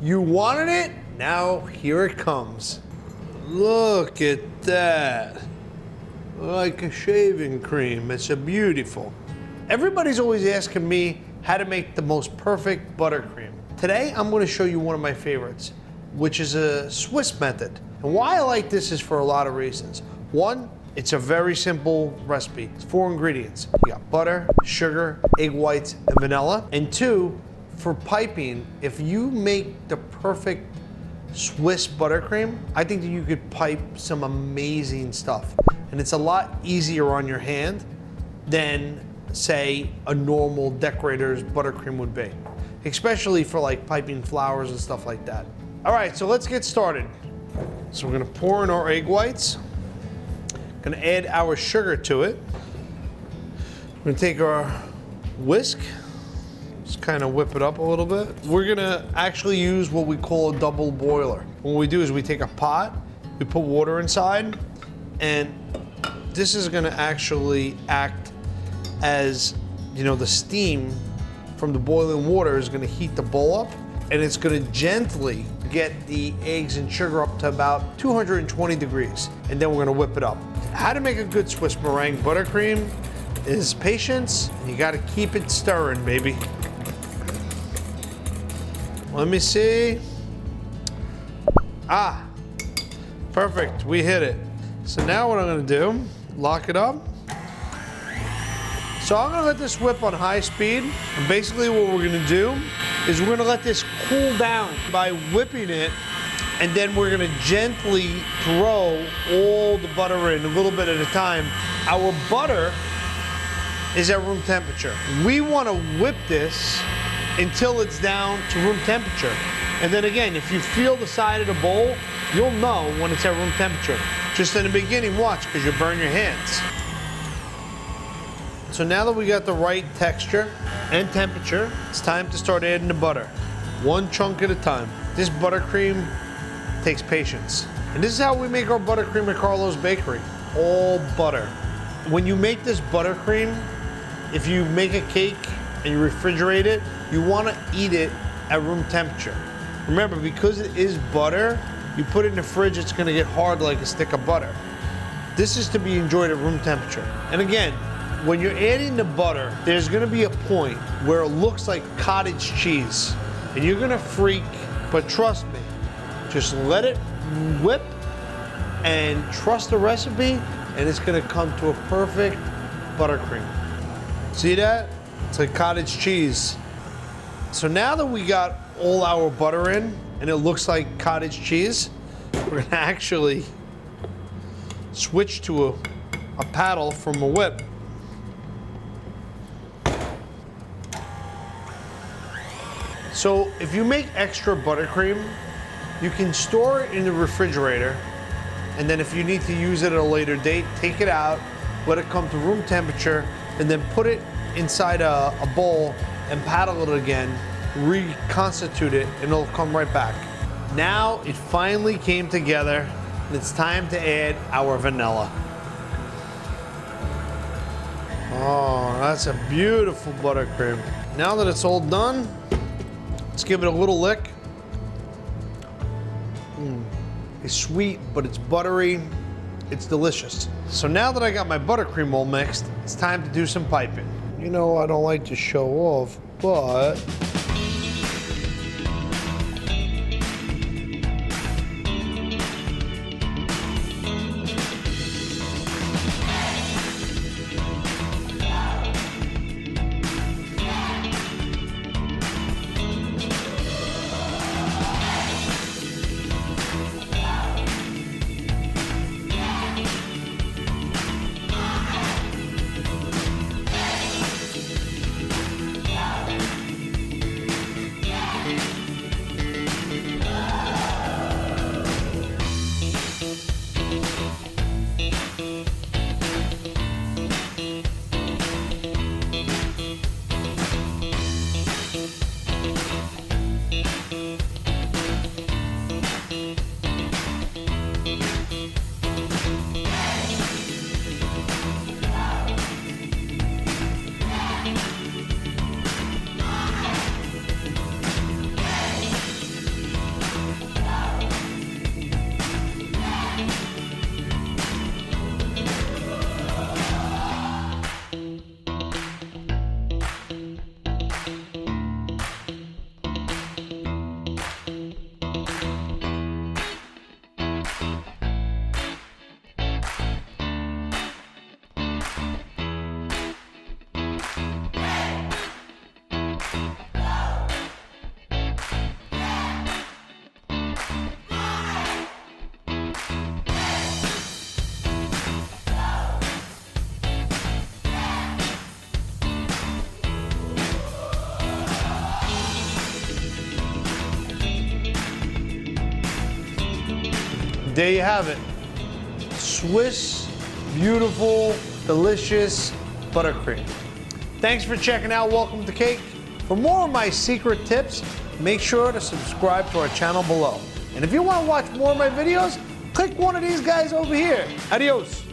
You wanted it? Now here it comes. Look at that. Like a shaving cream. It's a beautiful. Everybody's always asking me how to make the most perfect buttercream. Today, I'm going to show you one of my favorites, which is a Swiss method. And why I like this is for a lot of reasons. One, it's a very simple recipe. It's 4 ingredients. You got butter, sugar, egg whites, and vanilla. And 2, for piping, if you make the perfect Swiss buttercream, I think that you could pipe some amazing stuff. And it's a lot easier on your hand than, say, a normal decorator's buttercream would be. Especially for like piping flowers and stuff like that. All right, so let's get started. So we're gonna pour in our egg whites. Gonna add our sugar to it. We're gonna take our whisk, just kind of whip it up a little bit. We're gonna actually use what we call a double boiler. What we do is we take a pot, we put water inside, and this is gonna actually act as, you know, the steam from the boiling water is gonna heat the bowl up, and it's gonna gently get the eggs and sugar up to about 220 degrees, and then we're gonna whip it up. How to make a good Swiss meringue buttercream is patience, and you gotta keep it stirring, baby. Let me see. Ah, perfect, we hit it. So now what I'm gonna do, lock it up. So I'm gonna let this whip on high speed, and basically what we're gonna do is we're gonna let this cool down by whipping it, and then we're gonna gently throw all the butter in a little bit at a time. Our butter is at room temperature. We wanna whip this until it's down to room temperature. And then again, if you feel the side of the bowl, you'll know when it's at room temperature. Just in the beginning, watch, because you'll burn your hands. So now that we got the right texture and temperature, it's time to start adding the butter. 1 chunk at a time. This buttercream takes patience. And this is how we make our buttercream at Carlo's Bakery. All butter. When you make this buttercream, if you make a cake and you refrigerate it, you want to eat it at room temperature. Remember, because it is butter, you put it in the fridge, it's going to get hard like a stick of butter. This is to be enjoyed at room temperature. And again, when you're adding the butter, there's going to be a point where it looks like cottage cheese. And you're going to freak, but trust me, just let it whip and trust the recipe, and it's going to come to a perfect buttercream. See that? It's like cottage cheese. So now that we got all our butter in and it looks like cottage cheese, we're gonna actually switch to a paddle from a whip. So if you make extra buttercream, you can store it in the refrigerator, and then if you need to use it at a later date, take it out, let it come to room temperature, and then put it inside a bowl and paddle it again, reconstitute it, and it'll come right back. Now it finally came together, and it's time to add our vanilla. Oh, that's a beautiful buttercream. Now that it's all done, let's give it a little lick. It's sweet, but it's buttery. It's delicious. So now that I got my buttercream all mixed, it's time to do some piping. You know, I don't like to show off, but there you have it. Swiss, beautiful, delicious buttercream. Thanks for checking out Welcome to Cake. For more of my secret tips, make sure to subscribe to our channel below. And if you want to watch more of my videos, click one of these guys over here. Adios.